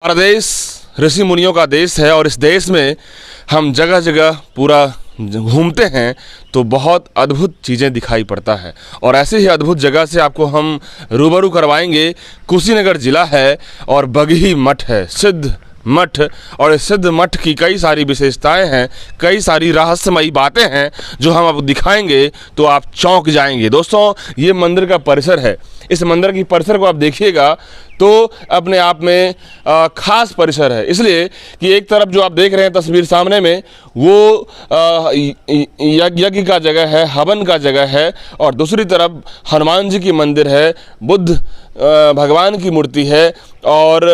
हमारा देश ऋषि मुनियों का देश है और इस देश में हम जगह जगह पूरा घूमते हैं तो बहुत अद्भुत चीज़ें दिखाई पड़ता है। और ऐसे ही अद्भुत जगह से आपको हम रूबरू करवाएंगे। कुशीनगर ज़िला है और बगही मठ है, सिद्ध मठ। और इस सिद्ध मठ की कई सारी विशेषताएं हैं, कई सारी रहस्यमयी बातें हैं जो हम आपको दिखाएंगे तो आप चौंक जाएंगे। दोस्तों, ये मंदिर का परिसर है। इस मंदिर की परिसर को आप देखिएगा तो अपने आप में खास परिसर है, इसलिए कि एक तरफ जो आप देख रहे हैं तस्वीर सामने में वो यज्ञ का जगह है, हवन का जगह है, और दूसरी तरफ हनुमान जी की मंदिर है, बुद्ध भगवान की मूर्ति है। और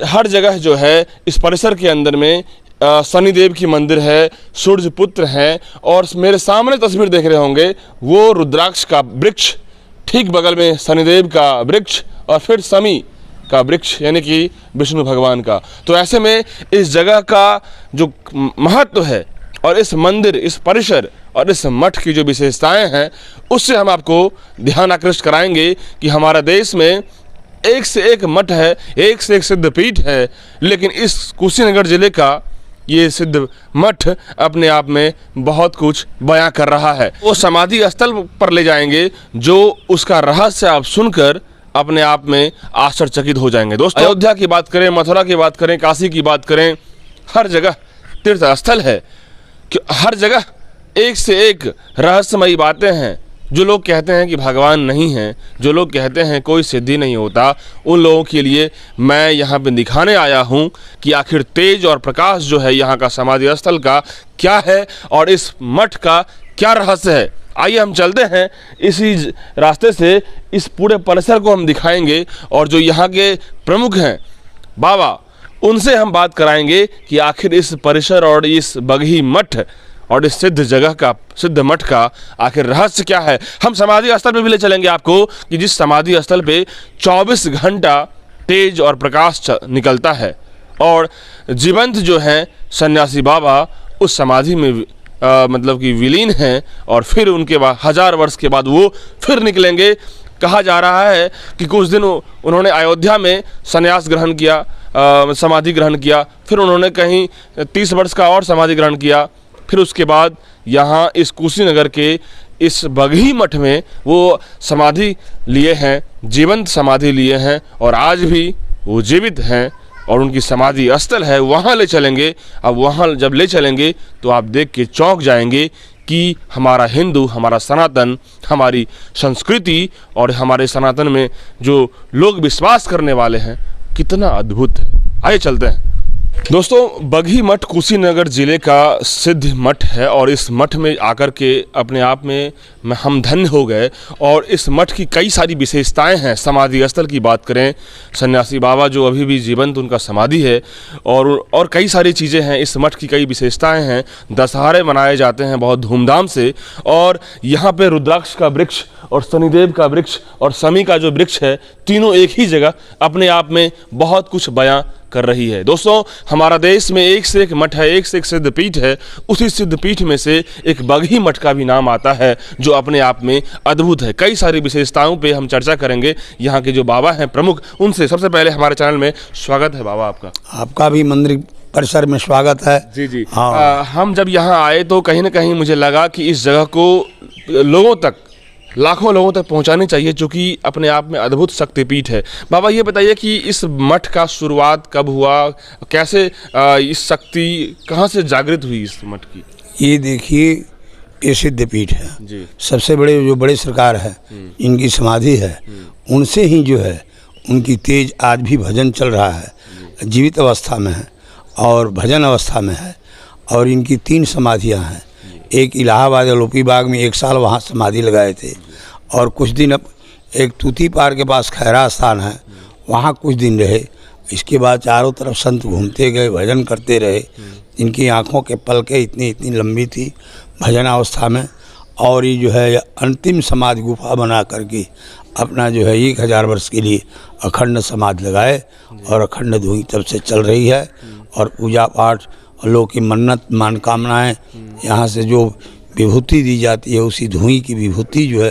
हर जगह जो है इस परिसर के अंदर में शनिदेव की मंदिर है, सूर्य पुत्र हैं। और मेरे सामने तस्वीर देख रहे होंगे वो रुद्राक्ष का वृक्ष, ठीक बगल में शनिदेव का वृक्ष और फिर शमी का वृक्ष यानी कि विष्णु भगवान का। तो ऐसे में इस जगह का जो महत्व है और इस मंदिर, इस परिसर और इस मठ की जो विशेषताएं हैं उससे हम आपको ध्यान आकृष्ट कराएंगे कि हमारा देश में एक से एक मठ है, एक से एक सिद्ध पीठ है, लेकिन इस कुशीनगर ज़िले का ये सिद्ध मठ अपने आप में बहुत कुछ बयां कर रहा है। वो समाधि स्थल पर ले जाएंगे जो उसका रहस्य आप सुनकर अपने आप में आश्चर्यचकित हो जाएंगे। दोस्तों, अयोध्या की बात करें, मथुरा की बात करें, काशी की बात करें, हर जगह तीर्थ स्थल है कि हर जगह एक से एक रहस्यमयी बातें हैं। जो लोग कहते हैं कि भगवान नहीं हैं, जो लोग कहते हैं कोई सिद्धि नहीं होता, उन लोगों के लिए मैं यहाँ पे दिखाने आया हूँ कि आखिर तेज और प्रकाश जो है यहाँ का समाधि स्थल का क्या है और इस मठ का क्या रहस्य है। आइए हम चलते हैं इसी रास्ते से, इस पूरे परिसर को हम दिखाएंगे और जो यहाँ के प्रमुख हैं बाबा, उनसे हम बात कराएंगे कि आखिर इस परिसर और इस बगही मठ और इस सिद्ध जगह का, सिद्ध मठ का आखिर रहस्य क्या है। हम समाधि स्थल पे भी ले चलेंगे आपको कि जिस समाधि स्थल पे 24 घंटा तेज और प्रकाश निकलता है और जीवंत जो हैं सन्यासी बाबा उस समाधि में मतलब कि विलीन हैं और फिर उनके बाद 1000 वर्ष के बाद वो फिर निकलेंगे। कहा जा रहा है कि कुछ दिन उन्होंने अयोध्या में संन्यास ग्रहण किया, समाधि ग्रहण किया, फिर उन्होंने कहीं 30 वर्ष का और समाधि ग्रहण किया, फिर उसके बाद यहाँ इस कुशीनगर के इस बगही मठ में वो समाधि लिए हैं, जीवंत समाधि लिए हैं और आज भी वो जीवित हैं और उनकी समाधि स्थल है, वहाँ ले चलेंगे। अब वहाँ जब ले चलेंगे तो आप देख के चौंक जाएंगे कि हमारा हिंदू, हमारा सनातन, हमारी संस्कृति और हमारे सनातन में जो लोग विश्वास करने वाले हैं कितना अद्भुत है। आइए चलते हैं। दोस्तों, बगही मठ कुशीनगर ज़िले का सिद्ध मठ है और इस मठ में आकर के अपने आप में हम धन्य हो गए। और इस मठ की कई सारी विशेषताएं हैं। समाधि स्थल की बात करें, सन्यासी बाबा जो अभी भी जीवंत उनका समाधि है और कई सारी चीज़ें हैं। इस मठ की कई विशेषताएं हैं। दशहरे मनाए जाते हैं बहुत धूमधाम से और यहाँ पे रुद्राक्ष का वृक्ष और शनिदेव का वृक्ष और शमी का जो वृक्ष है, तीनों एक ही जगह अपने आप में बहुत कुछ बयां कर रही है। दोस्तों, हमारा देश में एक से एक मठ है, एक से एक सिद्ध पीठ है। उसी सिद्ध पीठ में से एक बगही मठ का भी नाम आता है जो अपने आप में अद्भुत है। कई सारी विशेषताओं पे हम चर्चा करेंगे। यहाँ के जो बाबा हैं प्रमुख, उनसे सबसे पहले हमारे चैनल में स्वागत है बाबा आपका। आपका भी मंदिर परिसर में स्वागत है। जी जी। हाँ। हम जब यहाँ आए तो कहीं ना कहीं मुझे लगा कि इस जगह को लोगों तक, लाखों लोगों तक पहुंचानी चाहिए, जो कि अपने आप में अद्भुत शक्तिपीठ है। बाबा ये बताइए कि इस मठ का शुरुआत कब हुआ, कैसे इस शक्ति कहां से जागृत हुई इस मठ की? ये देखिए, ये सिद्ध पीठ है जी। सबसे बड़े जो बड़े सरकार है इनकी समाधि है, उनसे ही जो है उनकी तेज आज भी भजन चल रहा है, जीवित अवस्था में है और भजन अवस्था में है। और इनकी 3 समाधियाँ हैं। एक इलाहाबाद लोपी बाग में 1 साल वहाँ समाधि लगाए थे और कुछ दिन अब एक तूती पार के पास खैरा स्थान है, वहाँ कुछ दिन रहे। इसके बाद चारों तरफ संत घूमते गए, भजन करते रहे। इनकी आँखों के पलकें इतनी लंबी थी भजन अवस्था में। और ये जो है अंतिम समाधि गुफा बना करके अपना जो है 1000 वर्ष के लिए अखंड समाधि लगाए और अखंड धुई तब से चल रही है। और पूजा पाठ और लोगों की मन्नत मनोकामनाएं यहाँ से जो विभूति दी जाती है, उसी धुई की विभूति जो है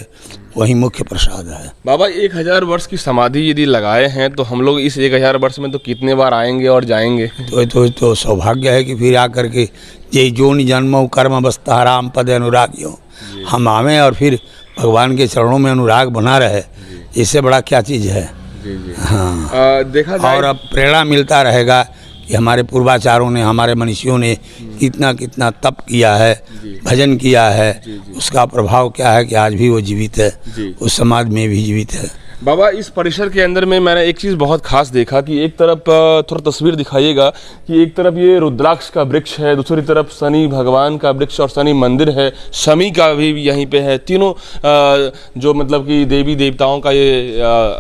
वही मुख्य प्रसाद है। बाबा 1000 वर्ष की समाधि यदि लगाए हैं तो हम लोग इस 1000 वर्ष में तो कितने बार आएंगे और जाएंगे? तो सौभाग्य है कि फिर आकर के ये जो नि जन्मो कर्म बस्ता राम पद अनुरागियों, हम आवें और फिर भगवान के चरणों में अनुराग बना रहे, इससे बड़ा क्या चीज़ है। जी जी। हाँ, देखा जाए और अब प्रेरणा मिलता रहेगा कि हमारे पूर्वाचारों ने, हमारे मनीषियों ने कितना कितना तप किया है, भजन किया है, उसका प्रभाव क्या है कि आज भी वो जीवित है, उस समाज में भी जीवित है। बाबा इस परिसर के अंदर में मैंने एक चीज़ बहुत खास देखा कि एक तरफ थोड़ा तस्वीर दिखाइएगा कि एक तरफ ये रुद्राक्ष का वृक्ष है, दूसरी तरफ शनि भगवान का वृक्ष और शनि मंदिर है, शमी का भी यहीं पे है। तीनों जो मतलब कि देवी देवताओं का ये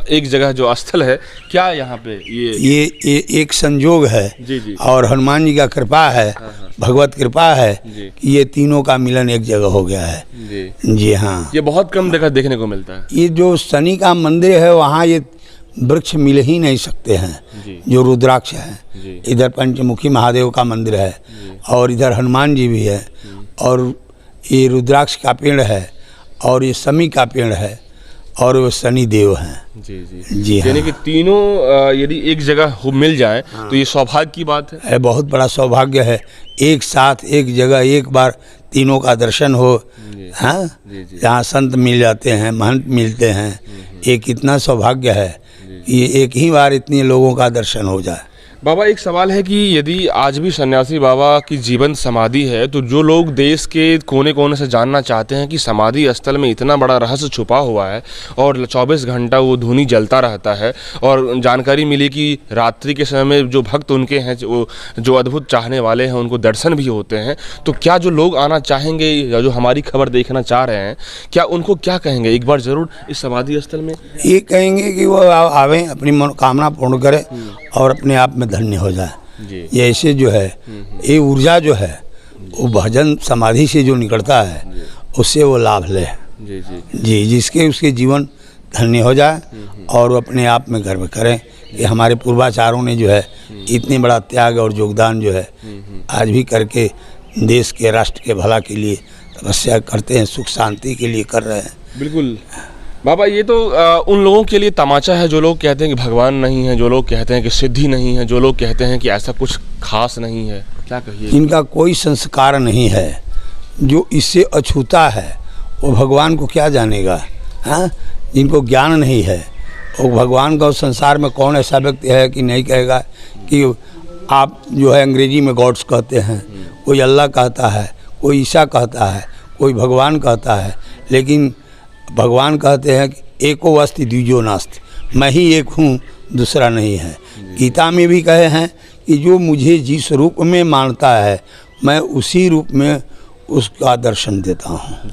एक जगह जो स्थल है, क्या यहाँ पे ये एक संयोग है। जी जी। और हनुमान जी का कृपा है, भगवत कृपा है कि ये तीनों का मिलन एक जगह हो गया है। जी हाँ, ये बहुत कम देखने को मिलता है। ये जो शनि का मंदिर है वहाँ ये वृक्ष मिल ही नहीं सकते हैं जो रुद्राक्ष है। इधर पंचमुखी महादेव का मंदिर है और इधर हनुमान जी भी है और ये रुद्राक्ष का पेड़ है और ये शमी का पेड़ है और वो शनि देव हैं। जी जी जी हाँ। यानी कि तीनों यदि एक जगह मिल जाए तो ये सौभाग्य की बात है। बहुत बड़ा सौभाग्य है, एक साथ एक जगह एक बार तीनों का दर्शन हो। हाँ, जहाँ संत मिल जाते हैं, महंत मिलते हैं, ये कितना सौभाग्य है कि ये एक ही बार इतने लोगों का दर्शन हो जाए। बाबा एक सवाल है कि यदि आज भी सन्यासी बाबा की जीवन समाधि है तो जो लोग देश के कोने कोने से जानना चाहते हैं कि समाधि स्थल में इतना बड़ा रहस्य छुपा हुआ है और 24 घंटा वो धूनी जलता रहता है, और जानकारी मिली कि रात्रि के समय में जो भक्त उनके हैं जो अद्भुत चाहने वाले हैं उनको दर्शन भी होते हैं, तो क्या जो लोग आना चाहेंगे या जो हमारी खबर देखना चाह रहे हैं, क्या उनको क्या कहेंगे एक बार ज़रूर इस समाधि स्थल में? ये कहेंगे कि वो आवें, अपनी मनोकामना पूर्ण करें और अपने आप में धन्य हो जाए। ये ऐसे जो है ये ऊर्जा जो है वो भजन समाधि से जो निकलता है उससे वो लाभ ले। जी, जिसके उसके जीवन धन्य हो जाए और वो अपने आप में गर्व करें कि हमारे पूर्वाचारों ने जो है इतने बड़ा त्याग और योगदान जो है आज भी करके देश के राष्ट्र के भला के लिए तपस्या करते हैं, सुख शांति के लिए कर रहे हैं। बिल्कुल बाबा, ये तो उन लोगों के लिए तमाचा है जो लोग कहते हैं कि भगवान नहीं है, जो लोग कहते हैं कि सिद्धि नहीं है, जो लोग कहते हैं कि ऐसा कुछ खास नहीं है। क्या कहिए? इनका कोई संस्कार नहीं है, जो इससे अछूता है वो भगवान को क्या जानेगा। हाँ, जिनको ज्ञान नहीं है वो भगवान का उस संसार में कौन ऐसा व्यक्ति है कि नहीं कहेगा कि आप जो है अंग्रेजी में गॉड्स कहते हैं, कोई अल्लाह कहता है, कोई ईसा कहता है, कोई भगवान कहता है, लेकिन भगवान कहते हैं कि एको अस्ति द्विजो नास्ति, मैं ही एक हूँ, दूसरा नहीं है। गीता में भी कहे हैं कि जो मुझे जिस रूप में मानता है मैं उसी रूप में उसका दर्शन देता हूँ।